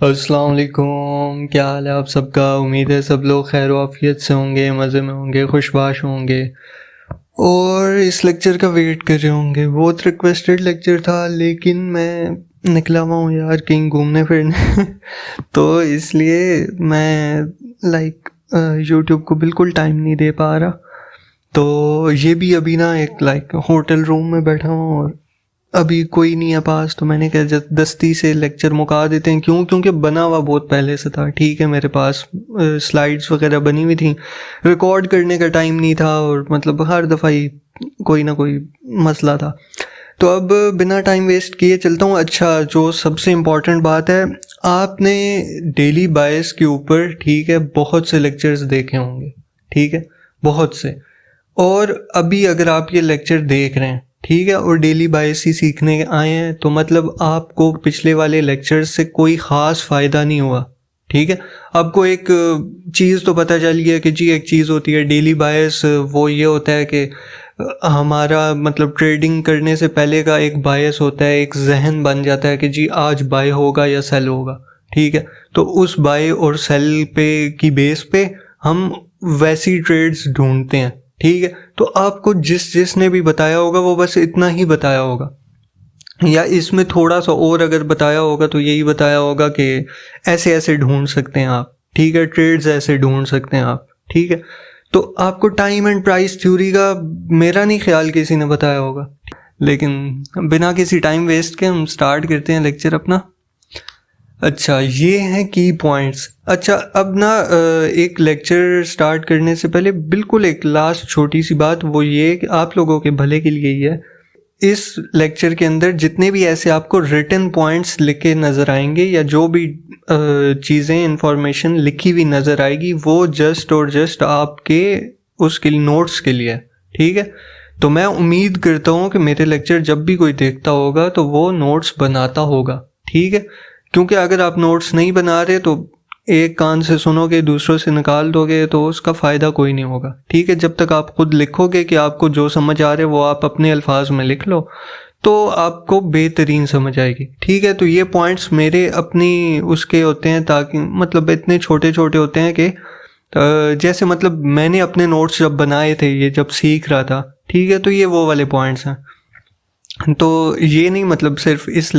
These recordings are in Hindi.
अस्सलाम वालेकुम, क्या हाल है आप सबका। उम्मीद है सब लोग खैर आफियत से होंगे, मज़े में होंगे, खुशबाश होंगे और इस लेक्चर का वेट कर रहे होंगे। बहुत रिक्वेस्टेड लेक्चर था लेकिन मैं निकला हुआ हूँ यार कहीं घूमने फिरने तो इसलिए मैं यूट्यूब को बिल्कुल टाइम नहीं दे पा रहा। तो ये भी अभी ना एक होटल रूम में बैठा हूँ और अभी कोई नहीं है पास, तो मैंने कहा दस्ती से लेक्चर मुका देते हैं। क्योंकि बना हुआ बहुत पहले से था, ठीक है, मेरे पास स्लाइड्स वगैरह बनी हुई थी, रिकॉर्ड करने का टाइम नहीं था और मतलब हर दफ़ा ही कोई ना कोई मसला था। तो अब बिना टाइम वेस्ट किए चलता हूँ। अच्छा, जो सबसे इम्पॉर्टेंट बात है, आपने डेली बायस के ऊपर, ठीक है, बहुत से लेक्चर्स देखे होंगे, ठीक है, बहुत से। और अभी अगर आप ये लेक्चर देख रहे हैं, ठीक है, और डेली बायस ही सीखने आए हैं, तो मतलब आपको पिछले वाले लेक्चर से कोई ख़ास फ़ायदा नहीं हुआ, ठीक है। आपको एक चीज़ तो पता चल गया कि जी एक चीज़ होती है डेली बायस, वो ये होता है कि हमारा मतलब ट्रेडिंग करने से पहले का एक बायस होता है, एक जहन बन जाता है कि जी आज बाय होगा या सेल होगा, ठीक है। तो उस बाय और सेल पे की बेस पे हम वैसी ट्रेड्स ढूंढते हैं, ठीक है। तो आपको जिसने भी बताया होगा वो बस इतना ही बताया होगा, या इसमें थोड़ा सा और अगर बताया होगा तो यही बताया होगा कि ऐसे ऐसे ढूंढ सकते हैं आप, ठीक है, ट्रेड्स ऐसे ढूंढ सकते हैं आप, ठीक है। तो आपको टाइम एंड प्राइस थ्योरी का मेरा नहीं ख्याल किसी ने बताया होगा। लेकिन बिना किसी टाइम वेस्ट के हम स्टार्ट करते हैं लेक्चर अपना। अच्छा, ये हैं की पॉइंट्स। अच्छा, अब ना एक लेक्चर स्टार्ट करने से पहले बिल्कुल एक लास्ट छोटी सी बात, वो ये कि आप लोगों के भले के लिए ही है। इस लेक्चर के अंदर जितने भी ऐसे आपको रिटन पॉइंट्स लिखे नज़र आएंगे या जो भी चीज़ें इंफॉर्मेशन लिखी हुई नज़र आएगी, वो जस्ट और जस्ट आपके उसके नोट्स के लिए, ठीक है। तो मैं उम्मीद करता हूँ कि मेरे लेक्चर जब भी कोई देखता होगा तो वो नोट्स बनाता होगा, ठीक है। क्योंकि अगर आप नोट्स नहीं बना रहे तो एक कान से सुनोगे दूसरों से निकाल दोगे तो उसका फ़ायदा कोई नहीं होगा, ठीक है। जब तक आप खुद लिखोगे कि आपको जो समझ आ रहा है वो आप अपने अल्फाज में लिख लो तो आपको बेहतरीन समझ आएगी, ठीक है। तो ये पॉइंट्स मेरे अपनी उसके होते हैं, ताकि मतलब इतने छोटे छोटे होते हैं कि जैसे मतलब मैंने अपने नोट्स जब बनाए थे, ये जब सीख रहा था, ठीक है, तो ये वो वाले पॉइंट्स हैं। तो ये नहीं मतलब सिर्फ इस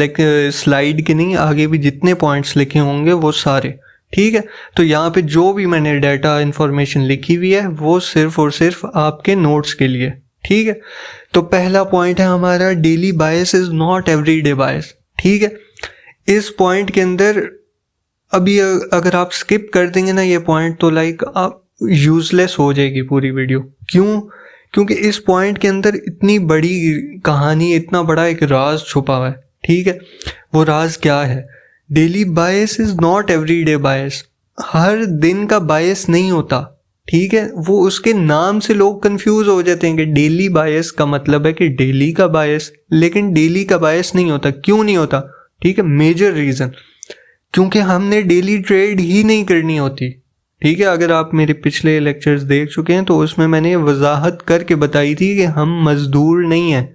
स्लाइड के नहीं, आगे भी जितने पॉइंट्स लिखे होंगे वो सारे, ठीक है। तो यहाँ पे जो भी मैंने डाटा इन्फॉर्मेशन लिखी हुई है वो सिर्फ और सिर्फ आपके नोट्स के लिए, ठीक है। तो पहला पॉइंट है हमारा, daily bias is not everyday bias, ठीक है। इस पॉइंट के अंदर अभी अगर आप स्किप कर देंगे ना ये पॉइंट तो आप यूजलेस हो जाएगी पूरी वीडियो। क्यों? क्योंकि इस पॉइंट के अंदर इतनी बड़ी कहानी, इतना बड़ा एक राज छुपा हुआ है, ठीक है। वो राज क्या है? Daily bias is not everyday bias. हर दिन का बायस नहीं होता, ठीक है। वो उसके नाम से लोग कंफ्यूज हो जाते हैं कि डेली बायस का मतलब है कि डेली का बायस, लेकिन डेली का बायस नहीं होता। क्यों नहीं होता? ठीक है, मेजर रीजन, क्योंकि हमने डेली ट्रेड ही नहीं करनी होती, ठीक है। अगर आप मेरे पिछले लेक्चर्स देख चुके हैं तो उसमें मैंने वजाहत करके बताई थी कि हम मजदूर नहीं हैं,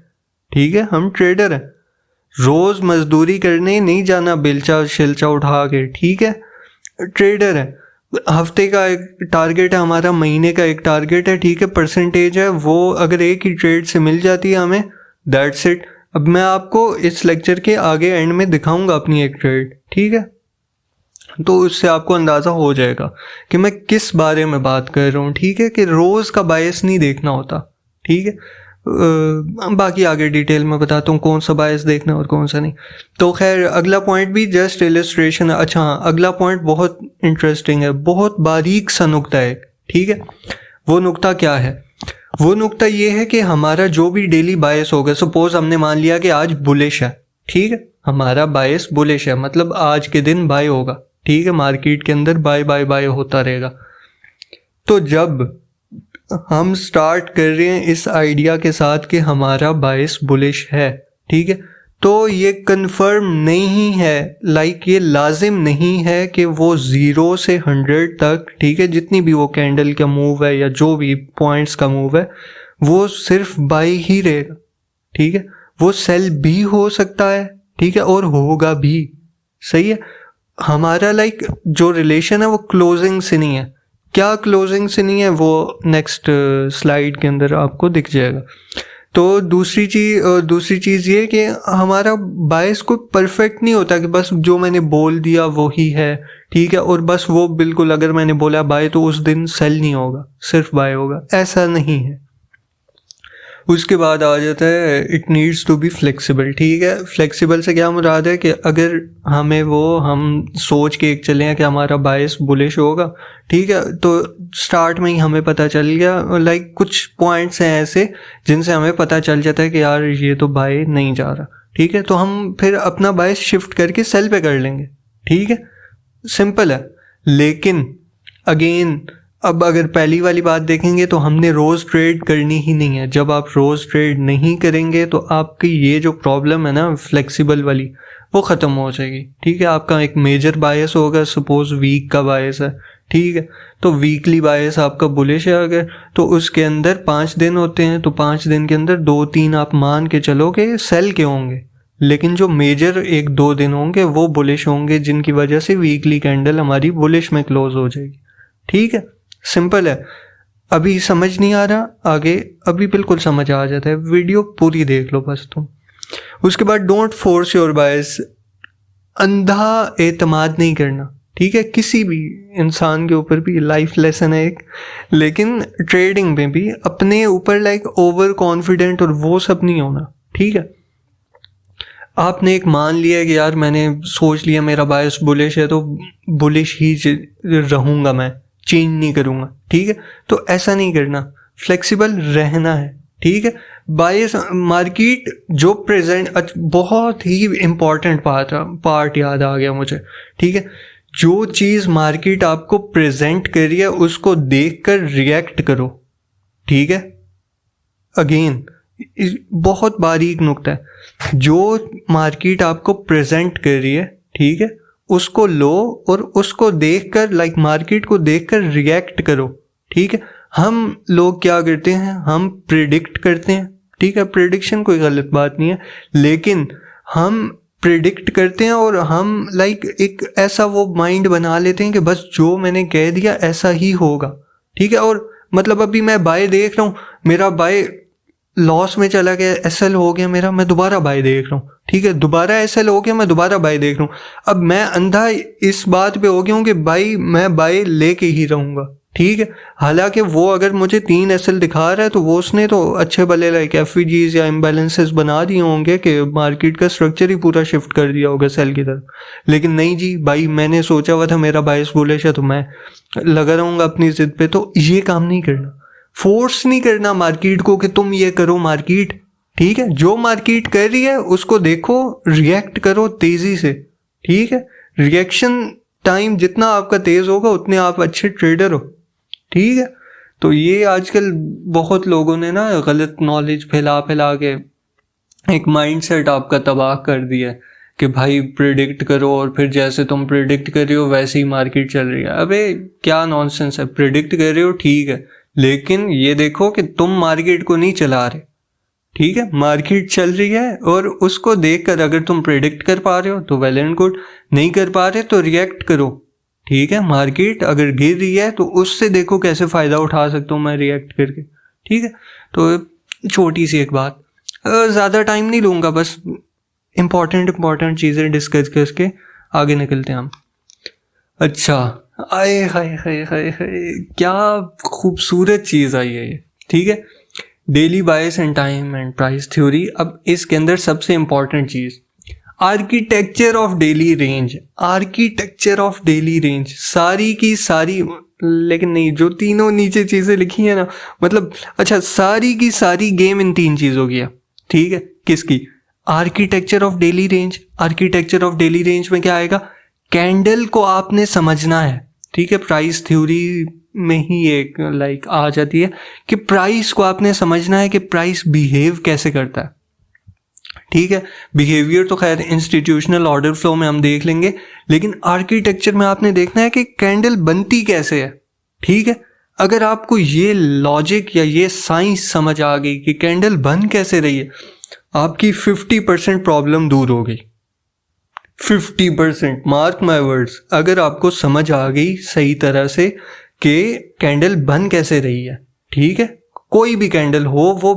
ठीक है, हम ट्रेडर हैं। रोज मजदूरी करने नहीं जाना बेलचा शिलचा उठा के, ठीक है, ट्रेडर है। हफ्ते का एक टारगेट है हमारा, महीने का एक टारगेट है, ठीक है, परसेंटेज है, वो अगर एक ही ट्रेड से मिल जाती है हमें, दैट्स इट। अब मैं आपको इस लेक्चर के आगे एंड में दिखाऊंगा अपनी एक ट्रेड, ठीक है। तो उससे आपको अंदाज़ा हो जाएगा कि मैं किस बारे में बात कर रहा हूँ, ठीक है, कि रोज़ का बायस नहीं देखना होता, ठीक है। बाकी आगे डिटेल में बताता हूँ कौन सा बायस देखना और कौन सा नहीं। तो खैर, अगला पॉइंट भी जस्ट इलस्ट्रेशन। अच्छा हाँ, अगला पॉइंट बहुत इंटरेस्टिंग है, बहुत बारीक सा नुक्ता है, ठीक है। वो नुक्ता क्या है? वो नुक्ता ये है कि हमारा जो भी डेली बायस होगा, सपोज हमने मान लिया कि आज बुलिश है, ठीक है, हमारा बायस बुलिश है, मतलब आज के दिन बाय होगा, ठीक है, मार्केट के अंदर बाय बाय बाय होता रहेगा। तो जब हम स्टार्ट कर रहे हैं इस आइडिया के साथ कि हमारा बायस बुलिश है, ठीक है, तो ये कंफर्म नहीं है, ये लाजिम नहीं है कि वो 0 से 100 तक, ठीक है, जितनी भी वो कैंडल का मूव है या जो भी पॉइंट्स का मूव है, वो सिर्फ बाय ही रहेगा, ठीक है। वो सेल भी हो सकता है, ठीक है, और होगा भी, सही है। हमारा लाइक जो रिलेशन है वो क्लोजिंग से नहीं है। क्या क्लोजिंग से नहीं है वो नेक्स्ट स्लाइड के अंदर आपको दिख जाएगा। तो दूसरी चीज़ ये कि हमारा बायस कोई परफेक्ट नहीं होता कि बस जो मैंने बोल दिया वही है, ठीक है, और बस वो बिल्कुल अगर मैंने बोला बाय तो उस दिन सेल नहीं होगा, सिर्फ बाय होगा, ऐसा नहीं है। उसके बाद आ जाता है it needs to be flexible. ठीक है, फ्लेक्सिबल से क्या मुराद है कि अगर हम सोच के एक चले हैं कि हमारा बायस बुलिश होगा, ठीक है, तो स्टार्ट में ही हमें पता चल गया, लाइक कुछ पॉइंट्स हैं ऐसे जिनसे हमें पता चल जाता है कि यार ये तो बाय नहीं जा रहा, ठीक है, तो हम फिर अपना बायस शिफ्ट करके सेल पे कर लेंगे। ठीक है, सिंपल है। लेकिन अगेन अब अगर पहली वाली बात देखेंगे तो हमने रोज़ ट्रेड करनी ही नहीं है। जब आप रोज़ ट्रेड नहीं करेंगे तो आपकी ये जो प्रॉब्लम है ना फ्लेक्सिबल वाली, वो ख़त्म हो जाएगी। ठीक है, आपका एक मेजर बायस होगा, सपोज वीक का बायस है, ठीक है, तो वीकली बायस आपका बुलिश है अगर, तो उसके अंदर 5 दिन होते हैं, तो 5 दिन के अंदर 2-3 आप मान के चलो कि सेल के होंगे, लेकिन जो मेजर 1-2 दिन होंगे वो बुलिश होंगे, जिनकी वजह से वीकली कैंडल हमारी बुलिश में क्लोज हो जाएगी। ठीक है, सिंपल है। अभी समझ नहीं आ रहा आगे, अभी बिल्कुल समझ आ जाता है, वीडियो पूरी देख लो बस तुम। उसके बाद डोंट फोर्स योर बायस, अंधा एतमाद नहीं करना। ठीक है, किसी भी इंसान के ऊपर भी लाइफ लेसन है एक, लेकिन ट्रेडिंग में भी अपने ऊपर लाइक ओवर कॉन्फिडेंट और वो सब नहीं होना। ठीक है, आपने एक मान लिया कि यार मैंने सोच लिया मेरा बायस बुलिश है तो बुलिश ही रहूंगा, मैं चेंज नहीं करूंगा। ठीक है, तो ऐसा नहीं करना, फ्लेक्सिबल रहना है। ठीक है, बायस मार्केट जो प्रेजेंट, बहुत ही इंपॉर्टेंट पार्ट याद आ गया मुझे। ठीक है, जो चीज़ मार्केट आपको प्रेजेंट कर रही है उसको देखकर रिएक्ट करो। ठीक है, अगेन बहुत बारीक नुक्ता है, जो मार्केट आपको प्रेजेंट कर रही है, ठीक है, उसको लो और उसको देखकर लाइक मार्केट को देखकर रिएक्ट करो। ठीक है, हम लोग क्या करते हैं, हम प्रिडिक्ट करते हैं। ठीक है, प्रिडिक्शन कोई गलत बात नहीं है, लेकिन हम प्रिडिक्ट करते हैं और हम लाइक एक ऐसा वो माइंड बना लेते हैं कि बस जो मैंने कह दिया ऐसा ही होगा। ठीक है, और मतलब अभी मैं बाय देख रहा हूँ, मेरा बाय लॉस में चला गया, एसएल हो गया मेरा, मैं दोबारा बाय देख रहा हूँ। ठीक है, दोबारा एसएल हो गया, मैं दोबारा बाय देख रहा हूँ। अब मैं अंधा इस बात पे हो गया हूँ कि भाई मैं बाय लेके ही रहूँगा। ठीक है, हालांकि वो अगर मुझे 3 एसएल दिखा रहा है तो वो उसने तो अच्छे भले लाइक एफवीजीज या इम्बैलेंसेस बना दिए होंगे कि मार्केट का स्ट्रक्चर ही पूरा शिफ्ट कर दिया होगा सेल की तरफ, लेकिन नहीं जी भाई, मैंने सोचा हुआ था मेरा बायस बुलिश है तो मैं लगा रहूँगा अपनी जिद पे। तो ये काम नहीं करना, फोर्स नहीं करना मार्केट को कि तुम ये करो मार्केट। ठीक है, जो मार्केट कर रही है उसको देखो, रिएक्ट करो तेजी से। ठीक है, रिएक्शन टाइम जितना आपका तेज होगा उतने आप अच्छे ट्रेडर हो। ठीक है, तो ये आजकल बहुत लोगों ने ना गलत नॉलेज फैला के एक माइंडसेट आपका तबाह कर दिया है कि भाई प्रिडिक्ट करो और फिर जैसे तुम प्रिडिक्ट कर रहे हो वैसे ही मार्केट चल रही है। अबे क्या नॉनसेंस है, प्रिडिक्ट कर रहे हो ठीक है, लेकिन ये देखो कि तुम मार्केट को नहीं चला रहे। ठीक है, मार्केट चल रही है और उसको देखकर अगर तुम प्रिडिक्ट कर पा रहे हो तो वेल एंड गुड, नहीं कर पा रहे तो रिएक्ट करो। ठीक है, मार्केट अगर गिर रही है तो उससे देखो कैसे फ़ायदा उठा सकता हूँ मैं रिएक्ट करके। ठीक है, तो छोटी सी एक बात, ज़्यादा टाइम नहीं लूँगा, बस इम्पॉर्टेंट चीज़ें डिस्कस करके आगे निकलते हैं हम। अच्छा, आए हाय हाय हाय हाय, क्या खूबसूरत चीज़ आई है ये। ठीक है, daily bias and time and price theory. अब इसके अंदर सबसे important cheese architecture of daily range. Architecture of daily range सारी की सारी, लेकिन नहीं, जो तीनों नीचे चीज़ें लिखी है ना, मतलब अच्छा सारी की सारी गेम इन 3 चीज़ों की है। ठीक है, किसकी? Architecture of daily range. Architecture of daily range में क्या आएगा, कैंडल को आपने समझना है। ठीक है, प्राइस थ्योरी में ही एक लाइक आ जाती है कि प्राइस को आपने समझना है कि प्राइस बिहेव कैसे करता है। ठीक है, बिहेवियर तो खैर इंस्टीट्यूशनल ऑर्डर फ्लो में हम देख लेंगे, लेकिन आर्किटेक्चर में आपने देखना है कि कैंडल बनती कैसे है। ठीक है, अगर आपको ये लॉजिक या ये साइंस समझ आ गई कि कैंडल बन कैसे रही है, आपकी 50% प्रॉब्लम दूर हो गई। 50%, मार्क माय वर्ड्स। अगर आपको समझ आ गई सही तरह से कि कैंडल बन कैसे रही है, ठीक है, कोई भी कैंडल हो वो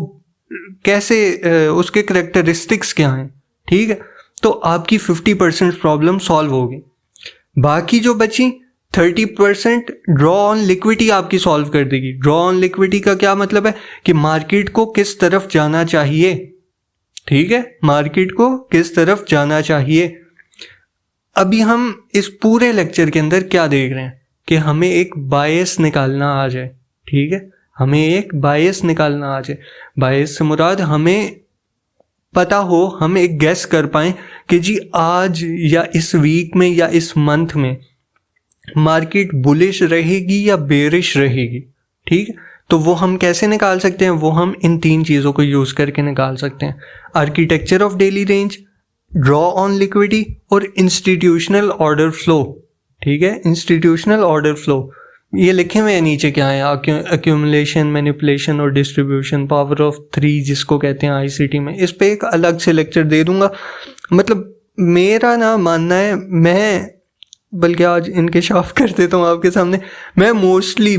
कैसे, उसके करेक्टरिस्टिक्स क्या हैं, ठीक है, तो आपकी 50% प्रॉब्लम सॉल्व होगी। बाकी जो बची 30% ड्रॉ ऑन लिक्विडिटी आपकी सॉल्व कर देगी। ड्रॉ ऑन लिक्विडिटी का क्या मतलब है कि मार्केट को किस तरफ जाना चाहिए, ठीक है, मार्केट को किस तरफ जाना चाहिए। अभी हम इस पूरे लेक्चर के अंदर क्या देख रहे हैं कि हमें एक बायस निकालना आ जाए, ठीक है, हमें एक बायस निकालना आ जाए। बायस से मुराद हमें पता हो, हम एक गेस कर पाएं कि जी आज या इस वीक में या इस मंथ में मार्केट बुलिश रहेगी या बेरिश रहेगी, ठीक है। तो वो हम कैसे निकाल सकते हैं, वो हम इन 3 चीज़ों को यूज़ करके निकाल सकते हैं। Architecture of daily range, draw on liquidity और इंस्टीट्यूशनल ऑर्डर फ्लो, ठीक है, इंस्टीट्यूशनल ऑर्डर फ्लो। ये लिखे हुए हैं नीचे क्या है, एक्यूमुलेशन, मैनिपुलेशन और डिस्ट्रीब्यूशन, पावर ऑफ 3 जिसको कहते हैं आईसीटी में। इस पे एक अलग से लेक्चर दे दूंगा। मतलब मेरा ना मानना है, मैं बल्कि आज इनकशाफ कर देता हूँ आपके सामने, मैं मोस्टली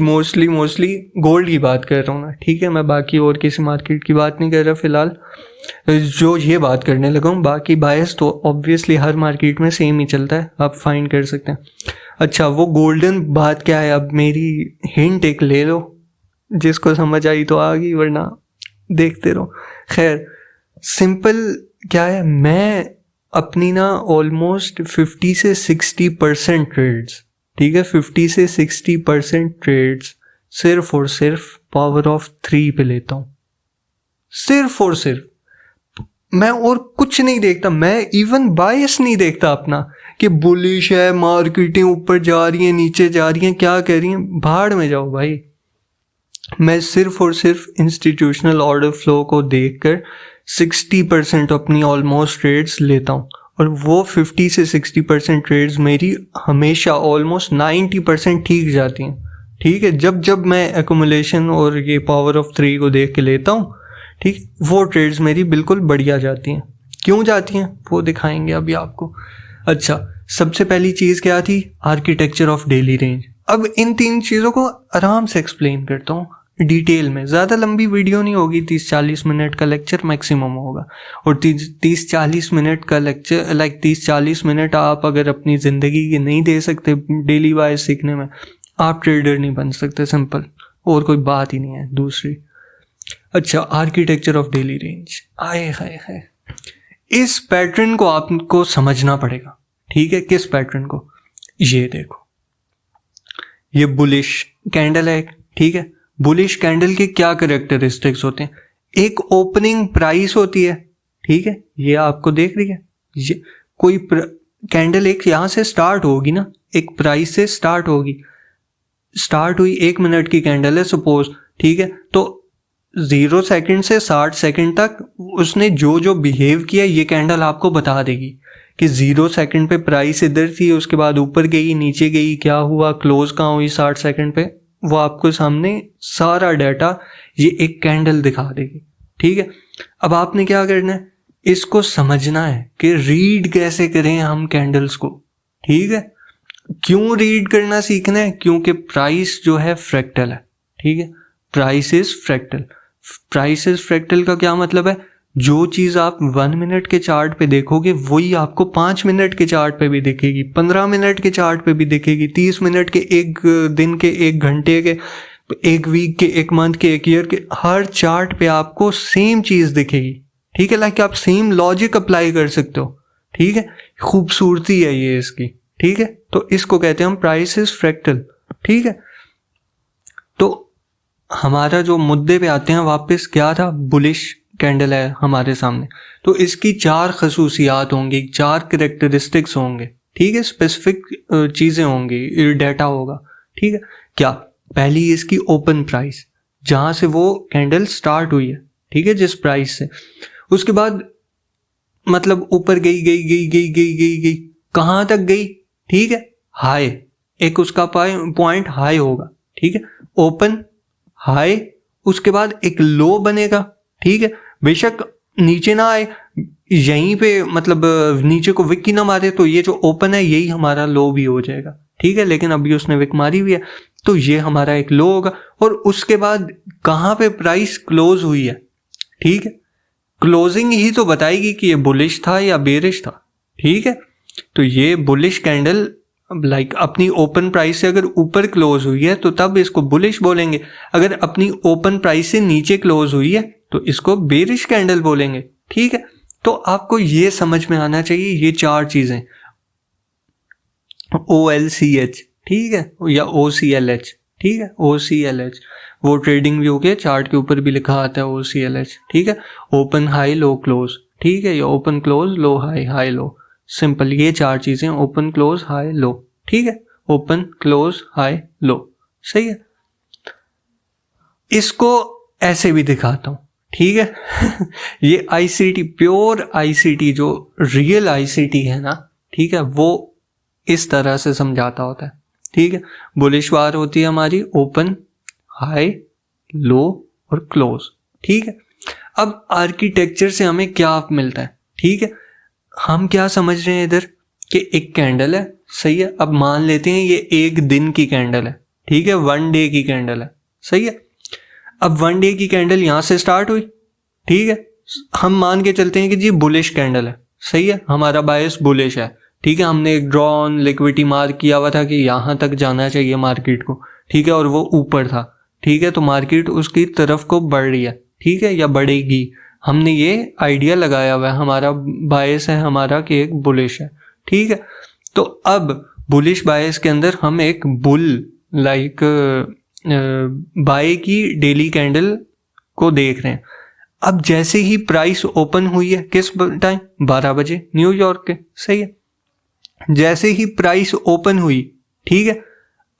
गोल्ड की बात कर रहा हूँ ना, ठीक है, मैं बाकी और किसी मार्केट की बात नहीं कर रहा फिलहाल, जो ये बात करने लगा हूँ। बाकी बायस तो ऑब्वियसली हर मार्केट में सेम ही चलता है, आप फाइंड कर सकते हैं। अच्छा, वो गोल्डन बात क्या है, अब मेरी हिंट एक ले लो, जिसको समझ आई तो आ गई, वरना देखते रहो। खैर, सिंपल क्या है, मैं अपनी ना ऑलमोस्ट 50 से 60% ट्रेड्स, ठीक है, 50 से 60% ट्रेड्स सिर्फ और सिर्फ पावर ऑफ 3 पे लेता हूँ, सिर्फ और सिर्फ। मैं और कुछ नहीं देखता, मैं इवन बायस नहीं देखता अपना कि बुलिश है, मार्केटें ऊपर जा रही हैं, नीचे जा रही हैं, क्या कह रही हैं, भाड़ में जाओ भाई। मैं सिर्फ और सिर्फ इंस्टीट्यूशनल ऑर्डर फ्लो को देखकर 60% अपनी ऑलमोस्ट ट्रेड्स लेता हूँ, और वो 50 से 60% ट्रेड्स मेरी हमेशा ऑलमोस्ट 90% ठीक जाती हैं, ठीक है। जब मैं एक्यूमुलेशन और ये पावर ऑफ 3 को देख के लेता हूँ, ठीक, वो ट्रेड्स मेरी बिल्कुल बढ़िया जाती हैं। क्यों जाती हैं वो दिखाएंगे अभी आपको। अच्छा, सबसे पहली चीज़ क्या थी, आर्किटेक्चर ऑफ डेली रेंज। अब इन 3 चीज़ों को आराम से एक्सप्लेन करता हूँ डिटेल में, ज़्यादा लंबी वीडियो नहीं होगी, 30-40 मिनट का लेक्चर मैक्सिमम होगा। और 30-40 मिनट का लेक्चर, 30-40 मिनट आप अगर अपनी ज़िंदगी के नहीं दे सकते डेली वाइज सीखने में, आप ट्रेडर नहीं बन सकते, सिंपल, और कोई बात ही नहीं है दूसरी। अच्छा, आर्किटेक्चर ऑफ डेली रेंज, आए हाय हाय, इस पैटर्न को आपको समझना पड़ेगा, ठीक है। किस पैटर्न को, ये देखो, ये बुलिश कैंडल है, ठीक है। बुलिश कैंडल के क्या कैरेक्टरिस्टिक्स होते हैं, एक ओपनिंग प्राइस होती है, ठीक है, ये आपको देख रही है, ये कोई कैंडल एक यहां से स्टार्ट होगी ना, एक प्राइस से स्टार्ट होगी, स्टार्ट हुई 1 मिनट की कैंडल है सपोज, ठीक है, तो 0 सेकंड से 60 सेकंड तक उसने जो बिहेव किया ये कैंडल आपको बता देगी कि 0 सेकंड पे प्राइस इधर थी, उसके बाद ऊपर गई, नीचे गई, क्या हुआ, क्लोज कहाँ हुई 60 सेकंड पे, वो आपको सामने सारा डाटा ये एक कैंडल दिखा देगी, ठीक है। अब आपने क्या करना है, इसको समझना है कि रीड कैसे करें हम कैंडल्स को, ठीक है। क्यों रीड करना सीखना है, क्योंकि प्राइस जो है फ्रैक्टल है, ठीक है, price is fractal. Price is fractal का क्या मतलब है, जो चीज़ आप 1 मिनट के चार्ट पे देखोगे वही आपको 5 मिनट के चार्ट पे भी दिखेगी, 15 मिनट के चार्ट पे भी दिखेगी, 30 मिनट के, 1 दिन के, 1 घंटे के, 1 वीक के, 1 मंथ के, 1 ईयर के, हर चार्ट पे आपको सेम चीज़ दिखेगी, ठीक है। लाइक आप सेम लॉजिक अप्लाई कर सकते हो, ठीक है। खूबसूरती है ये इसकी, ठीक है। तो इसको कहते हैं हम प्राइस इज फ्रैक्टल, ठीक है। तो हमारा जो मुद्दे पे आते हैं वापस, क्या था, बुलिश कैंडल है हमारे सामने, तो इसकी 4 खसूसियात होंगी, 4 करेक्टरिस्टिक्स होंगे, ठीक है, स्पेसिफिक चीज़ें होंगी, डाटा होगा, ठीक है। क्या, पहली इसकी ओपन प्राइस, जहाँ से वो कैंडल स्टार्ट हुई है, ठीक है, जिस प्राइस से, उसके बाद मतलब ऊपर गई, कहाँ तक गई, ठीक है, हाई, एक उसका पॉइंट हाई होगा, ठीक है, ओपन हाई, उसके बाद एक लो बनेगा, ठीक है, बेशक नीचे ना आए यहीं पे मतलब नीचे को विक की ना मारे तो ये जो ओपन है यही हमारा लो भी हो जाएगा, ठीक है। लेकिन अभी उसने विक मारी हुई है तो ये हमारा एक लो होगा। और उसके बाद कहाँ पे प्राइस क्लोज हुई है, ठीक है, क्लोजिंग ही तो बताएगी कि ये बुलिश था या बेरिश था, ठीक है। तो ये बुलिश कैंडल लाइक अपनी ओपन प्राइस से अगर ऊपर क्लोज हुई है तो तब इसको बुलिश बोलेंगे, अगर अपनी ओपन प्राइस से नीचे क्लोज हुई है तो इसको बेरिश कैंडल बोलेंगे, ठीक है। तो आपको ये समझ में आना चाहिए ये चार चीजें, OLCH, ठीक है, या OCLH, ठीक है, OCLH वो ट्रेडिंग व्यू के चार्ट के ऊपर भी लिखा आता है OCLH, ठीक है। ओपन हाई लो क्लोज, ठीक है, या ओपन क्लोज लो हाई हाई लो, सिंपल ये चार चीजें, ओपन क्लोज हाई लो, ठीक है, ओपन क्लोज हाई लो, सही है। इसको ऐसे भी दिखाता हूं, ठीक है। ये ICT प्योर ICT जो रियल ICT है ना, ठीक है, वो इस तरह से समझाता होता है, ठीक है। बुलिश वार होती है हमारी ओपन हाई लो और क्लोज, ठीक है। अब आर्किटेक्चर से हमें क्या मिलता है, ठीक है, हम क्या समझ रहे हैं इधर कि एक कैंडल है, सही है। अब मान लेते हैं ये एक दिन की कैंडल है, ठीक है, 1 डे की कैंडल है, सही है। अब 1 डे की कैंडल यहां से स्टार्ट हुई, ठीक है, हम मान के चलते हैं कि जी बुलिश कैंडल है, सही है, हमारा बायस बुलिश है, ठीक है। हमने एक ड्रॉ ऑन लिक्विडिटी मार्क किया हुआ था कि यहां तक जाना चाहिए मार्केट को, ठीक है, और वो ऊपर था, ठीक है, तो मार्केट उसकी तरफ को बढ़ रही है, ठीक है, या बढ़ेगी, हमने ये आइडिया लगाया हुआ है, हमारा बायस है हमारा कि एक बुलिश है, ठीक है। तो अब बुलिश बायस के अंदर हम एक बुल लाइक बाय की डेली कैंडल को देख रहे हैं। अब जैसे ही प्राइस ओपन हुई है, किस टाइम, 12 बजे न्यूयॉर्क के, सही है, जैसे ही प्राइस ओपन हुई, ठीक है।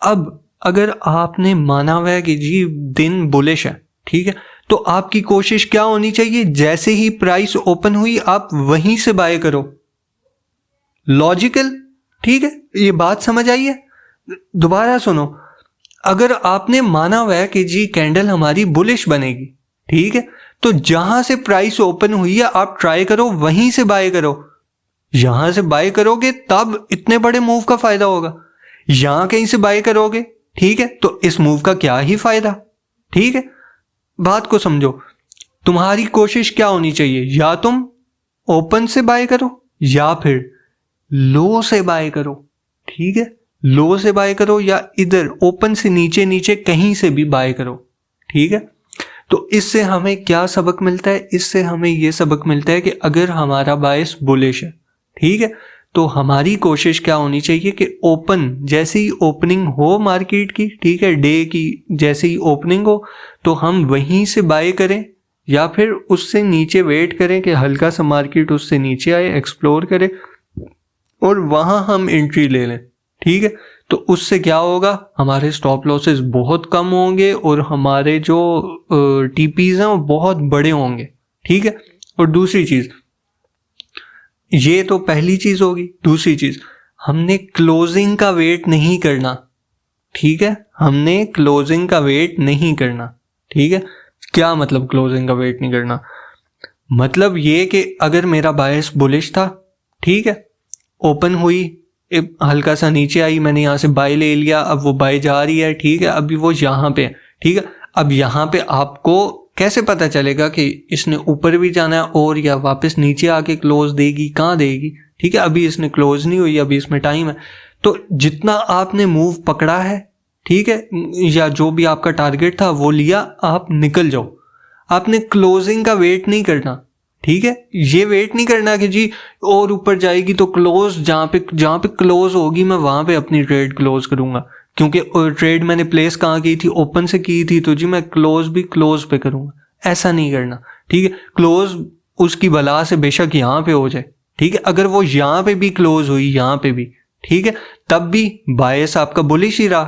अब अगर आपने माना हुआ है कि जी दिन बुलिश है, ठीक है, तो आपकी कोशिश क्या होनी चाहिए, जैसे ही प्राइस ओपन हुई आप वहीं से बाय करो, लॉजिकल, ठीक है। ये बात समझ आई है, दोबारा सुनो, अगर आपने माना हुआ है कि जी कैंडल हमारी बुलिश बनेगी, ठीक है, तो जहां से प्राइस ओपन हुई है आप ट्राई करो वहीं से बाय करो। यहां से बाय करोगे तब इतने बड़े मूव का फायदा होगा, यहां कहीं से बाय करोगे, ठीक है, तो इस मूव का क्या ही फायदा, ठीक है। बात को समझो, तुम्हारी कोशिश क्या होनी चाहिए, या तुम ओपन से बाय करो या फिर लो से बाय करो, ठीक है, लो से बाय करो या इधर ओपन से नीचे नीचे कहीं से भी बाय करो, ठीक है। तो इससे हमें क्या सबक मिलता है, इससे हमें यह सबक मिलता है कि अगर हमारा बायस बुलिश है, ठीक है, तो हमारी कोशिश क्या होनी चाहिए कि ओपन जैसे ही ओपनिंग हो मार्केट की, ठीक है, डे की जैसे ही ओपनिंग हो तो हम वहीं से बाय करें या फिर उससे नीचे वेट करें कि हल्का सा मार्केट उससे नीचे आए, एक्सप्लोर करें और वहां हम एंट्री ले लें, ठीक है। तो उससे क्या होगा, हमारे स्टॉप लॉसेस बहुत कम होंगे और हमारे जो टीपीज हैं वो बहुत बड़े होंगे, ठीक है। और दूसरी चीज, ये तो पहली चीज होगी, दूसरी चीज हमने क्लोजिंग का वेट नहीं करना, ठीक है, हमने क्लोजिंग का वेट नहीं करना, ठीक है। क्या मतलब क्लोजिंग का वेट नहीं करना, मतलब ये कि अगर मेरा बायस बुलिश था, ठीक है, ओपन हुई, हल्का सा नीचे आई, मैंने यहाँ से बाय ले लिया, अब वो बाय जा रही है, ठीक है, अभी वो यहाँ पे है, ठीक है। अब यहाँ पे आपको कैसे पता चलेगा कि इसने ऊपर भी जाना है और या वापस नीचे आके क्लोज देगी, कहाँ देगी, ठीक है, अभी इसने क्लोज नहीं हुई, अभी इसमें टाइम है। तो जितना आपने मूव पकड़ा है, ठीक है, या जो भी आपका टारगेट था वो लिया, आप निकल जाओ, आपने क्लोजिंग का वेट नहीं करना, ठीक है। ये वेट नहीं करना कि जी और ऊपर जाएगी तो क्लोज, जहां पे क्लोज होगी मैं वहां पे अपनी ट्रेड क्लोज करूंगा, क्योंकि ट्रेड मैंने प्लेस कहाँ की थी, ओपन से की थी, तो जी मैं क्लोज भी क्लोज पे करूंगा, ऐसा नहीं करना, ठीक है। क्लोज उसकी भला से बेशक यहाँ पे हो जाए, ठीक है, अगर वो यहाँ पे भी क्लोज हुई, यहाँ पे भी, ठीक है, तब भी बायस आपका बुलिश ही रहा,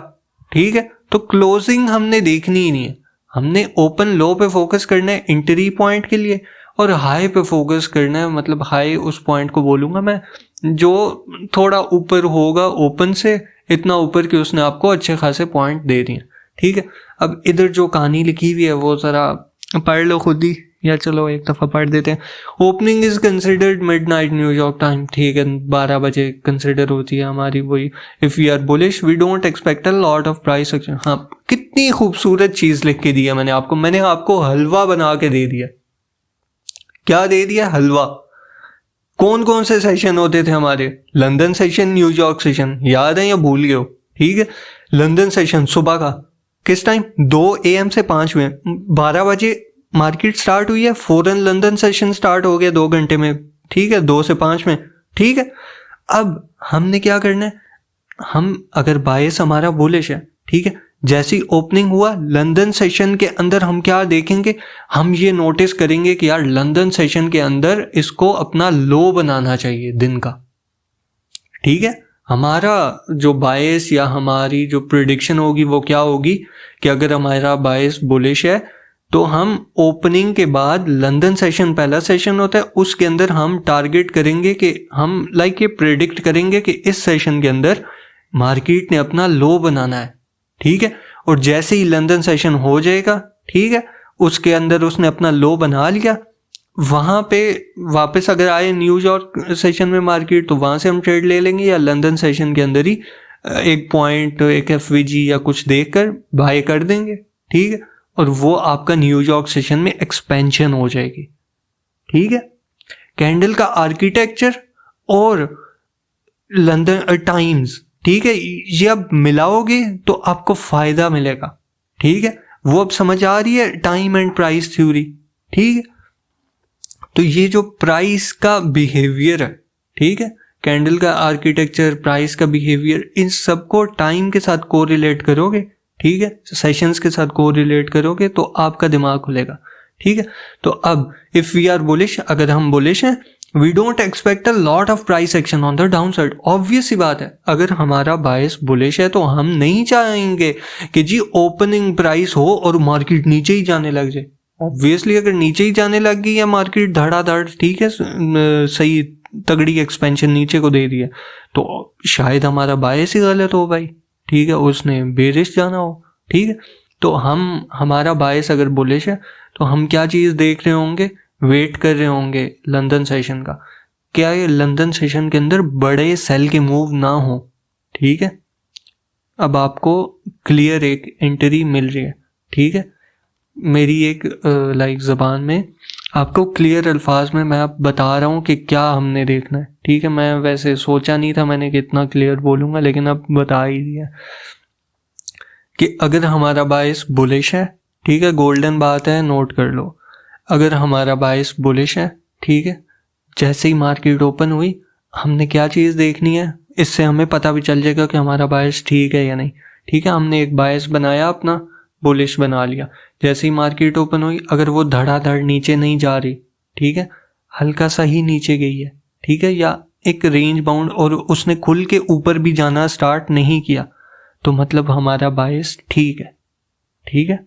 ठीक है। तो क्लोजिंग हमने देखनी ही नहीं है, हमने ओपन लो पे फोकस करना है एंट्री पॉइंट के लिए, और हाई पे फोकस करना है, मतलब हाई उस पॉइंट को बोलूंगा मैं जो थोड़ा ऊपर होगा ओपन से, इतना ऊपर कि उसने आपको अच्छे खासे पॉइंट दे दिए, ठीक है। अब इधर जो कहानी लिखी हुई है वो जरा पढ़ लो खुद ही, या चलो एक दफ़ा पढ़ देते हैं। Opening is considered midnight New York time, ठीक है 12 बजे कंसिडर होती है हमारी वही। If we are bullish we don't expect a lot of price action. हाँ, कितनी खूबसूरत चीज़ लिख के दी है मैंने आपको हलवा बना के दे दिया। क्या दे दिया? हलवा। कौन कौन से सेशन होते थे हमारे? लंदन सेशन, न्यूयॉर्क सेशन, याद है या भूल गए हो? ठीक है, लंदन सेशन सुबह का किस टाइम? 2 AM से 5 AM, 12 बजे मार्केट स्टार्ट हुई है, फौरन लंदन सेशन स्टार्ट हो गया 2 घंटे में, ठीक है, 2 से 5 में, ठीक है। अब हमने क्या करना है, हम अगर बायस हमारा बुलिश है, ठीक है, जैसी ओपनिंग हुआ लंदन सेशन के अंदर हम क्या देखेंगे, हम ये नोटिस करेंगे कि यार लंदन सेशन के अंदर इसको अपना लो बनाना चाहिए दिन का, ठीक है। हमारा जो बायस या हमारी जो प्रिडिक्शन होगी वो क्या होगी कि अगर हमारा बायस बुलिश है तो हम ओपनिंग के बाद लंदन सेशन पहला सेशन होता है, उसके अंदर हम टारगेट करेंगे कि हम ये प्रिडिक्ट करेंगे कि इस सेशन के अंदर मार्केट ने अपना लो बनाना है, ठीक है। और जैसे ही लंदन सेशन हो जाएगा, ठीक है, उसके अंदर उसने अपना लो बना लिया, वहां पे वापस अगर आए न्यूयॉर्क सेशन में मार्केट तो वहां से हम ट्रेड ले लेंगे, या लंदन सेशन के अंदर ही एक पॉइंट, एक FVG या कुछ देखकर बाय कर देंगे, ठीक है। और वो आपका न्यूयॉर्क सेशन में एक्सपेंशन हो जाएगी, ठीक है। कैंडल का आर्किटेक्चर और लंदन टाइम्स, ठीक है, ये अब मिलाओगे तो आपको फायदा मिलेगा, ठीक है। वो अब समझ आ रही है टाइम एंड प्राइस थ्योरी, ठीक है। तो ये जो प्राइस का बिहेवियर है, ठीक है, कैंडल का आर्किटेक्चर, प्राइस का बिहेवियर, इन सबको टाइम के साथ कोरिलेट करोगे, ठीक है, सेशंस के साथ कोरिलेट करोगे तो आपका दिमाग खुलेगा, ठीक है। तो अब इफ वी आर बुलिश, अगर हम बुलिश हैं, we don't expect a lot of price action on the down side. Obvious सी बात है, अगर हमारा बायस बुलिश है तो हम नहीं चाहेंगे कि जी ओपनिंग प्राइस हो और मार्केट नीचे ही जाने लग जाए। ऑब्वियसली अगर नीचे ही जाने लग गई या मार्केट धड़ाधड़, ठीक है, सही तगड़ी एक्सपेंशन नीचे को दे रही है, तो शायद हमारा बायस ही गलत हो भाई, ठीक है, उसने बेरिश जाना हो, ठीक है। तो हमारा बायस अगर बुलिश है तो हम क्या चीज़ देख रहे होंगे, वेट कर रहे होंगे लंदन सेशन का, क्या ये लंदन सेशन के अंदर बड़े सेल के मूव ना हो, ठीक है। अब आपको क्लियर एक एंट्री मिल रही है, ठीक है, मेरी एक ज़बान में आपको क्लियर अल्फाज में मैं अब बता रहा हूँ कि क्या हमने देखना है, ठीक है। मैं वैसे सोचा नहीं था मैंने कितना क्लियर बोलूँगा, लेकिन अब बता ही दिया कि अगर हमारा बायस बुलिश है, ठीक है, गोल्डन बात है, नोट कर लो, अगर हमारा बायस बुलिश है, ठीक है, जैसे ही मार्केट ओपन हुई हमने क्या चीज़ देखनी है, इससे हमें पता भी चल जाएगा कि हमारा बायस ठीक है या नहीं, ठीक है। हमने एक बायस बनाया, अपना बुलिश बना लिया, जैसे ही मार्केट ओपन हुई अगर वो धड़ाधड़ नीचे नहीं जा रही, ठीक है, हल्का सा ही नीचे गई है, ठीक है, या एक रेंज बाउंड और उसने खुल के ऊपर भी जाना स्टार्ट नहीं किया, तो मतलब हमारा बायस ठीक है, ठीक है,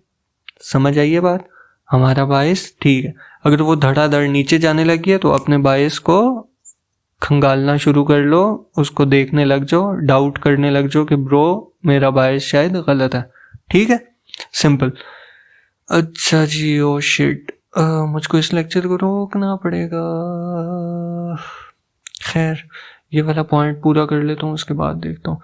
समझ आइए बात, हमारा बायस ठीक है। अगर वो धड़ाधड़ नीचे जाने लगी है तो अपने बायस को खंगालना शुरू कर लो, उसको देखने लग जाओ, डाउट करने लग जाओ कि ब्रो मेरा बायस शायद गलत है, ठीक है, सिंपल। अच्छा जी, ओ शिट, मुझको इस लेक्चर को रोकना पड़ेगा। खैर ये वाला पॉइंट पूरा कर लेता हूँ, उसके बाद देखता हूँ।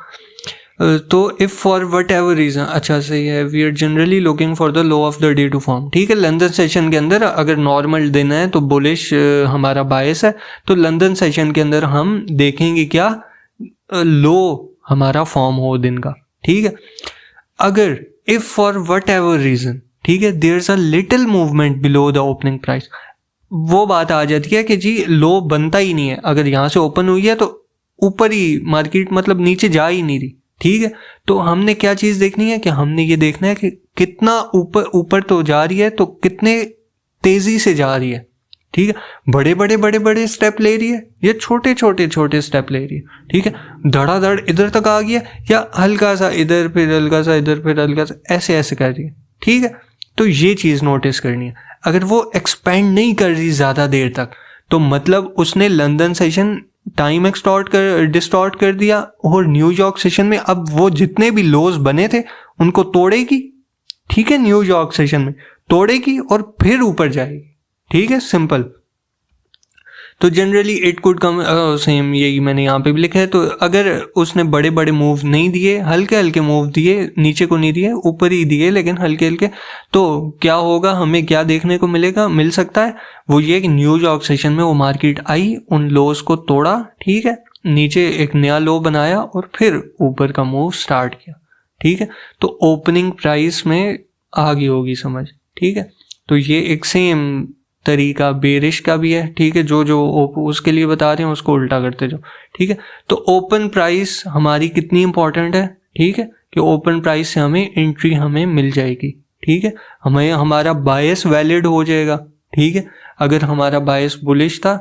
तो if for whatever reason, अच्छा सही है, we are generally looking for the low of the day to form, ठीक है। लंदन सेशन के अंदर अगर नॉर्मल दिन है तो बुलिश हमारा बायस है, तो लंदन सेशन के अंदर हम देखेंगे क्या, लो हमारा फॉर्म हो दिन का, ठीक है। अगर if for whatever reason, ठीक है, there is a little movement below the opening price, वो बात आ जाती है कि जी लो बनता ही नहीं है, अगर यहाँ से ओपन हुई है तो ऊपर ही मार्केट, मतलब नीचे जा ही नहीं रही, ठीक है। तो हमने क्या चीज़ देखनी है कि हमने ये देखना है कि कितना ऊपर तो जा रही है, तो कितने तेजी से जा रही है, ठीक है। बड़े बड़े स्टेप ले रही है या छोटे स्टेप ले रही है, ठीक है, धड़ाधड़ इधर तक आ गया या हल्का सा इधर फिर हल्का सा इधर फिर हल्का सा, ऐसे कर रही है, ठीक है। तो ये चीज़ नोटिस करनी है। अगर वो एक्सपेंड नहीं कर रही ज़्यादा देर तक तो मतलब उसने लंदन सेशन टाइम डिस्टॉर्ट कर दिया, और न्यूयॉर्क सेशन में अब वो जितने भी लोज बने थे उनको तोड़ेगी, ठीक है, न्यूयॉर्क सेशन में तोड़ेगी और फिर ऊपर जाएगी, ठीक है, सिंपल। तो generally it could come, same यही मैंने यहाँ पे भी लिखा है। तो अगर उसने बड़े बड़े मूव नहीं दिए, हल्के हल्के मूव दिए, नीचे को नहीं दिए, ऊपर ही दिए लेकिन हल्के हल्के, तो क्या होगा, हमें क्या देखने को मिलेगा, मिल सकता है वो ये कि न्यूयॉर्क सेशन में वो मार्केट आई, उन लोस को तोड़ा, ठीक है, नीचे एक नया लो बनाया और फिर ऊपर का मूव स्टार्ट किया, ठीक है। तो ओपनिंग प्राइस में आ गई होगी समझ, ठीक है। तो ये एक सेम तरीका बेरिश का भी है, ठीक है, जो उसके लिए बता रहे हैं उसको उल्टा करते जाओ, ठीक है। तो ओपन प्राइस हमारी कितनी इंपॉर्टेंट है, ठीक है, कि ओपन प्राइस से हमें एंट्री हमें मिल जाएगी, ठीक है, हमें हमारा बायस वैलिड हो जाएगा, ठीक है। अगर हमारा बायस बुलिश था,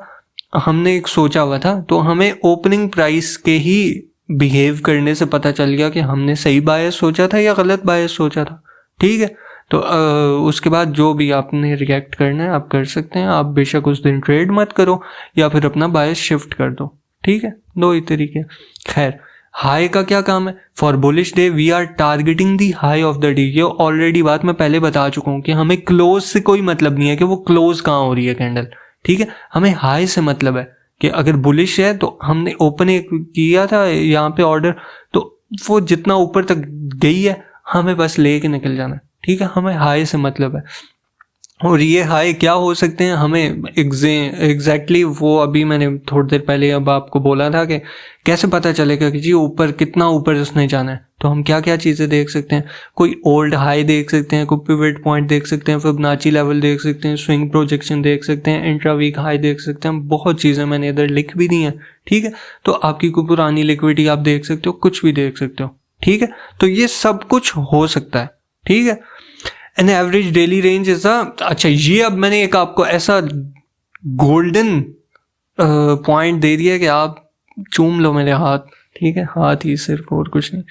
हमने एक सोचा हुआ था, तो हमें ओपनिंग प्राइस के ही बिहेव करने से पता चल गया कि हमने सही बायस सोचा था या गलत बायस सोचा था, ठीक है। तो उसके बाद जो भी आपने रिएक्ट करना है आप कर सकते हैं। आप बेशक उस दिन ट्रेड मत करो या फिर अपना बायस शिफ्ट कर दो, ठीक है, दो ही तरीके। खैर, हाई का क्या काम है? For bullish day we are targeting the high of the day. ये ऑलरेडी बात मैं पहले बता चुका हूँ कि हमें क्लोज से कोई मतलब नहीं है कि वो क्लोज कहाँ हो रही है कैंडल, ठीक है। हमें हाई से मतलब है कि अगर बुलिश है तो हमने ओपन किया था यहाँ पे ऑर्डर, तो वो जितना ऊपर तक गई है हमें बस लेके निकल जाना है, ठीक है। हमें हाई से मतलब है। और ये हाई क्या हो सकते हैं, हमें एग्जैक्टली वो अभी मैंने थोड़ी देर पहले अब आपको बोला था कि कैसे पता चलेगा कि जी ऊपर कितना ऊपर उसने जाना है। तो हम क्या क्या चीज़ें देख सकते हैं, कोई ओल्ड हाई देख सकते हैं, कोई पिवट पॉइंट देख सकते हैं, फिबोनाची लेवल देख सकते हैं, स्विंग प्रोजेक्शन देख सकते हैं, इंट्रा वीक हाई देख सकते हैं, बहुत चीज़ें मैंने इधर लिख भी दी हैं, ठीक है। तो आपकी कोई पुरानी लिक्विडिटी आप देख सकते हो, कुछ भी देख सकते हो, ठीक है। तो ये सब कुछ हो सकता है, ठीक है। An average daily range is अच्छा, ये अब मैंने एक आपको ऐसा गोल्डन पॉइंट दे दिया कि आप चूम लो मेरे हाथ, ठीक है, हाथ ही सिर्फ, और कुछ नहीं।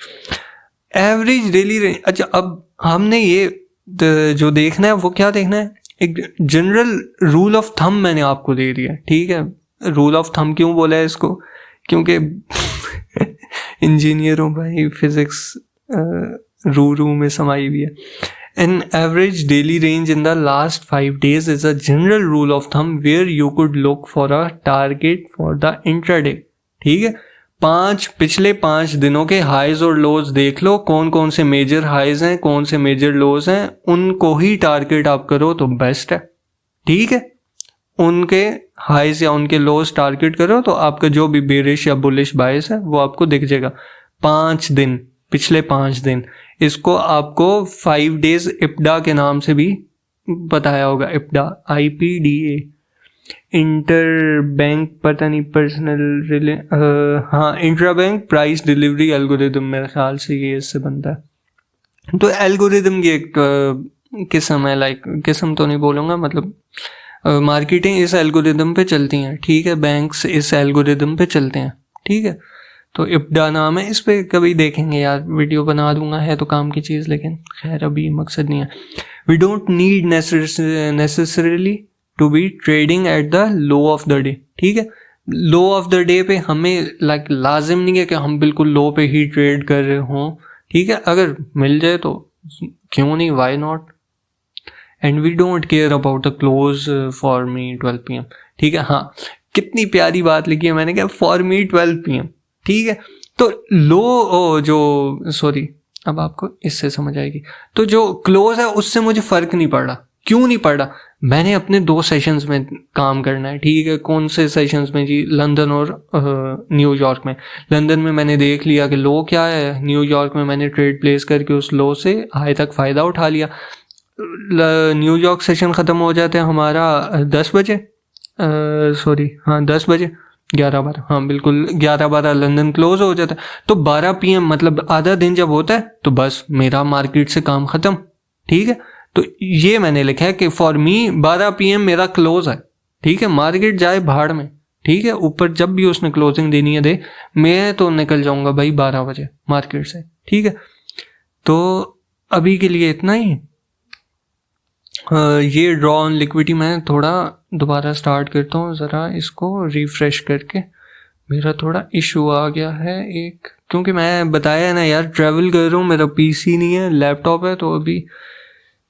एवरेज डेली रेंज, अच्छा अब हमने ये जो देखना है वो क्या देखना है, एक जनरल रूल ऑफ थंब मैंने आपको दे दिया, ठीक है। रूल ऑफ थंब क्यों बोला है इसको, क्योंकि इंजीनियर हूँ भाई, फिजिक्स रू में समाई हुई है। An average daily range in the last 5 days is a general rule of thumb where you could look for a target for the intraday, ठीक है। पिछले 5 दिनों के हाइज और लोज देख लो, कौन कौन से मेजर हाइज हैं, कौन से मेजर लोज हैं, उनको ही टारगेट आप करो तो बेस्ट है, ठीक है। उनके हाइज या उनके लोज टारगेट करो तो आपका जो भी बेरिश या बुलिश बायस है वो आपको दिख जाएगा। 5 दिन, पिछले 5 दिन, इसको आपको 5 डेज इप्डा के नाम से भी बताया होगा। इप्डा, IPDA, इंटर बैंक, पता नहीं, पर्सनल हाँ, intra bank price delivery algorithm, मेरे ख्याल से ये इससे बनता है। तो एल्गोरिदम की एक किस्म है, लाइक किस्म तो नहीं बोलूँगा, मतलब मार्केटिंग इस एल्गोरिदम पे चलती हैं, ठीक है, बैंक्स इस एल्गोरिदम पे चलते हैं, ठीक है। तो इप्डा नाम है, इस पे कभी देखेंगे यार, वीडियो बना दूंगा, है तो काम की चीज़, लेकिन खैर अभी मकसद नहीं है। We don't need necessarily to be trading at the low of the day, ठीक है। लो ऑफ द डे पे हमें लाजिम नहीं है कि हम बिल्कुल लो पे ही ट्रेड कर रहे हों, ठीक है। अगर मिल जाए तो क्यों नहीं, why not. And we don't care about the close for me 12 PM, ठीक है। हाँ, कितनी प्यारी बात लिखी है मैंने, कहा फॉर मी 12 PM, ठीक है। तो अब आपको इससे समझ आएगी। तो जो क्लोज है उससे मुझे फर्क नहीं पड़ रहा, क्यों नहीं पड़ रहा, मैंने अपने 2 सेशंस में काम करना है, ठीक है। कौन से सेशंस में जी, लंदन और न्यूयॉर्क में। लंदन में मैंने देख लिया कि लो क्या है, न्यूयॉर्क में मैंने ट्रेड प्लेस करके उस लो से हाई तक फ़ायदा उठा लिया। न्यूयॉर्क सेशन ख़त्म हो जाता है हमारा 10 बजे, 10 बजे, 11-12, हाँ बिल्कुल 11-12 लंदन क्लोज हो जाता है। तो 12 PM मतलब आधा दिन जब होता है तो बस मेरा मार्केट से काम ख़त्म, ठीक है। तो ये मैंने लिखा है कि फॉर मी 12 PM मेरा क्लोज है, ठीक है। मार्केट जाए भाड़ में, ठीक है, ऊपर जब भी उसने क्लोजिंग देनी है दे, मैं तो निकल जाऊंगा भाई 12 बजे मार्केट से, ठीक है। तो अभी के लिए इतना ही। ये ड्रॉ ऑन लिक्विडिटी मैं थोड़ा दोबारा स्टार्ट करता हूँ, ज़रा इसको रिफ़्रेश करके। मेरा थोड़ा इशू आ गया है एक, क्योंकि मैं बताया ना यार, ट्रैवल कर रहा हूँ, मेरा PC नहीं है, लैपटॉप है, तो अभी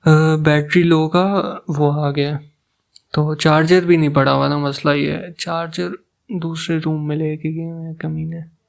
बैटरी लो का वो आ गया, तो चार्जर भी नहीं पड़ा हुआ था, मसला ये है। चार्जर दूसरे रूम में लेके गए हैं कमीने।